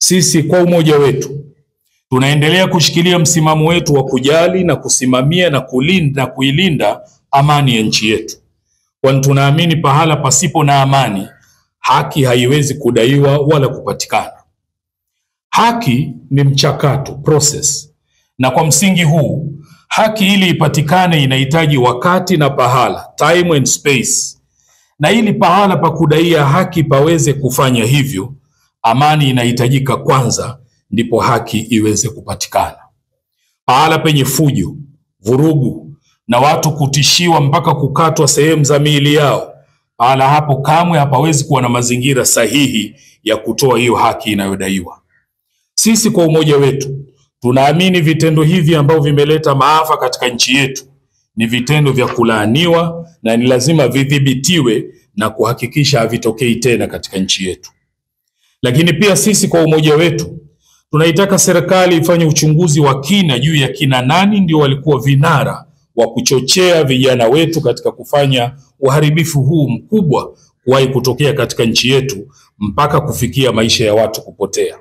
Sisi kwa umoja wetu tunaendelea kushikilia msimamo wetu wa kujali na kusimamia na kuilinda amani ya nchi yetu, kwani tunaamini pahala pasipo na amani haki haiwezi kudaiwa wala kupatikana. Haki ni mchakato, process, na kwa msingi huu haki ili ipatikane inahitaji wakati na pahala, time and space, na ili pahala pa kudaia haki paweze kufanya hivyo, amani inahitajika kwanza, ndipo haki iweze kupatikana. Pahala penye fujo, vurugu na watu kutishiwa mpaka kukatwa sehemu za miili yao, pahala hapo kamwe hapawezi kuwa na mazingira sahihi ya kutoa hiyo haki inayodaiwa. Sisi kwa umoja wetu tunaamini vitendo hivi ambavyo vimeleta maafa katika nchi yetu ni vitendo vya kulaaniwa na ni lazima vidhibitiwe na kuhakikisha havitokei tena katika nchi yetu. Lakini pia sisi kwa umoja wetu tunaitaka serikali ifanye uchunguzi wa kina juu ya kina nani ndio walikuwa vinara wa kuchochea vijana wetu katika kufanya uharibifu huu mkubwa kuwahi kutokea katika nchi yetu mpaka kufikia maisha ya watu kupotea.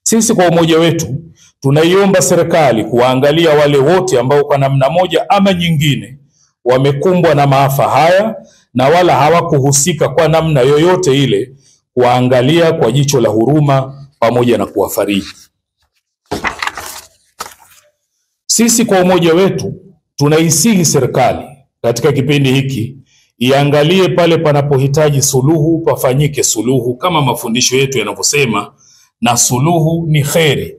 Sisi kwa umoja wetu tunaiomba serikali kuwaangalia wale wote ambao kwa namna moja ama nyingine wamekumbwa na maafa haya na wala hawakuhusika kwa namna yoyote ile, kuwaangalia kwa jicho la huruma pamoja na kuwafariji. Sisi kwa umoja wetu tunaisihi serikali katika kipindi hiki iangalie pale panapohitaji suluhu pafanyike suluhu, kama mafundisho yetu yanavyosema, na suluhu ni kheri.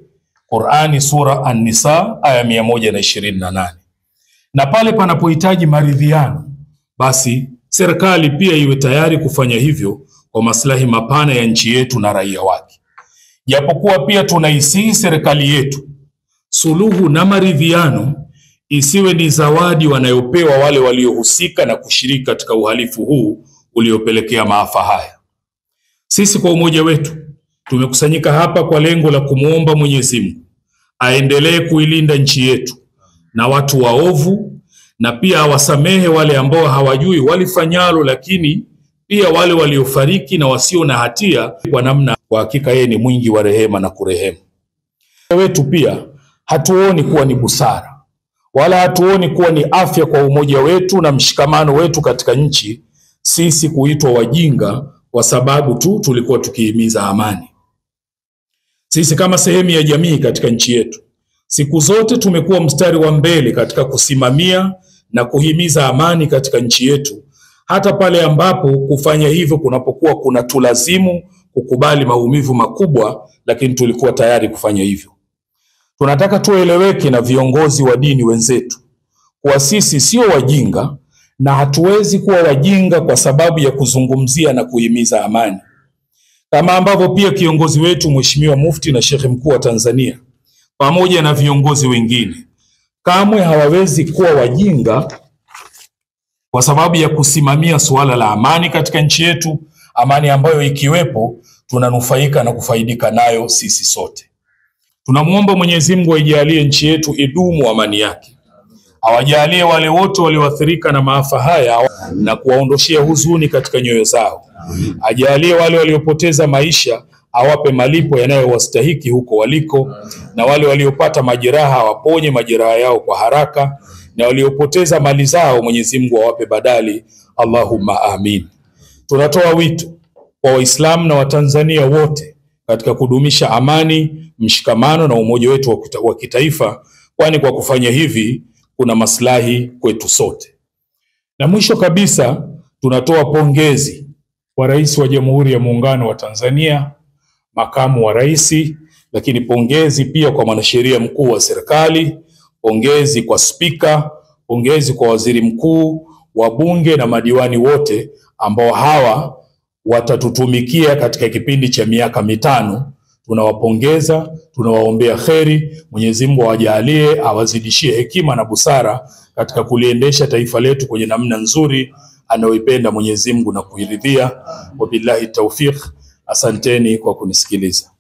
Qur'ani sura An-Nisa aya 128. Na pale panapohitaji maridhiano, basi serikali pia iwe tayari kufanya hivyo kwa maslahi mapana ya nchi yetu na raia wake. Japokuwa pia tunaisihi serikali yetu suluhu na maridhiano isiwe ni zawadi wanayopewa wale waliohusika na kushiriki katika uhalifu huu uliopelekea maafa haya. Sisi kwa umoja wetu tumekusanyika hapa kwa lengo la kumuomba Mwenyezi Mungu aendelee kuilinda nchi yetu na watu waovu, na pia awasamehe wale ambao hawajui walifanyalo, lakini pia wale waliofariki na wasio na hatia, kwa namna kwa hakika yeye ni mwingi wa rehema na kurehemu. Wetu pia hatuoni kuwa ni busara wala hatuoni kuwa ni afya kwa umoja wetu na mshikamano wetu katika nchi sisi kuitwa wajinga kwa sababu tu tulikuwa tukihimiza amani. Sisi kama sehemu ya jamii katika nchi yetu siku zote tumekuwa mstari wa mbele katika kusimamia na kuhimiza amani katika nchi yetu, hata pale ambapo kufanya hivyo kunapokuwa kuna tulazimu kukubali maumivu makubwa, lakini tulikuwa tayari kufanya hivyo. Tunataka tueleweke na viongozi wa dini wenzetu kuwa sisi sio wajinga na hatuwezi kuwa wajinga kwa sababu ya kuzungumzia na kuhimiza amani. Kama ambavyo pia kiongozi wetu Mheshimiwa Mufti na Sheikh Mkuu wa Tanzania pamoja na viongozi wengine kamwe hawawezi kuwa wajinga kwa sababu ya kusimamia suala la amani katika nchi yetu, amani ambayo ikiwepo tunanufaika na kufaidika nayo sisi sote. Tunamuomba Mwenyezi Mungu aijalie nchi yetu idumu amani yake, awajalie wale wote walioathirika na maafa haya na kuwaondoshia huzuni katika nyoyo zao, ajalie wale waliopoteza maisha awape malipo yanayowastahiki huko waliko, na wale waliopata majeraha waponye majeraha yao kwa haraka, na waliopoteza mali zao Mwenyezi Mungu awape badali. Allahumma amin. Tunatoa wito kwa Waislamu na Watanzania wote katika kudumisha amani, mshikamano na umoja wetu wa kitaifa, kwani kwa kufanya hivi kuna maslahi kwetu sote. Na mwisho kabisa tunatoa pongezi kwa Rais wa Jamhuri ya Muungano wa Tanzania, makamu wa rais, lakini pongezi pia kwa mwanasheria mkuu wa serikali, pongezi kwa spika, pongezi kwa waziri mkuu, wabunge na madiwani wote ambao hawa watatutumikia katika kipindi cha miaka 5. Tunawapongeza, tunawaombea kheri. Mwenyezi Mungu awajalie, awazidishie hekima na busara katika kuliendesha taifa letu kwenye namna nzuri anayoipenda Mwenyezi Mungu na kuiridhia. Wabillahi tawfiq. Asanteni kwa kunisikiliza.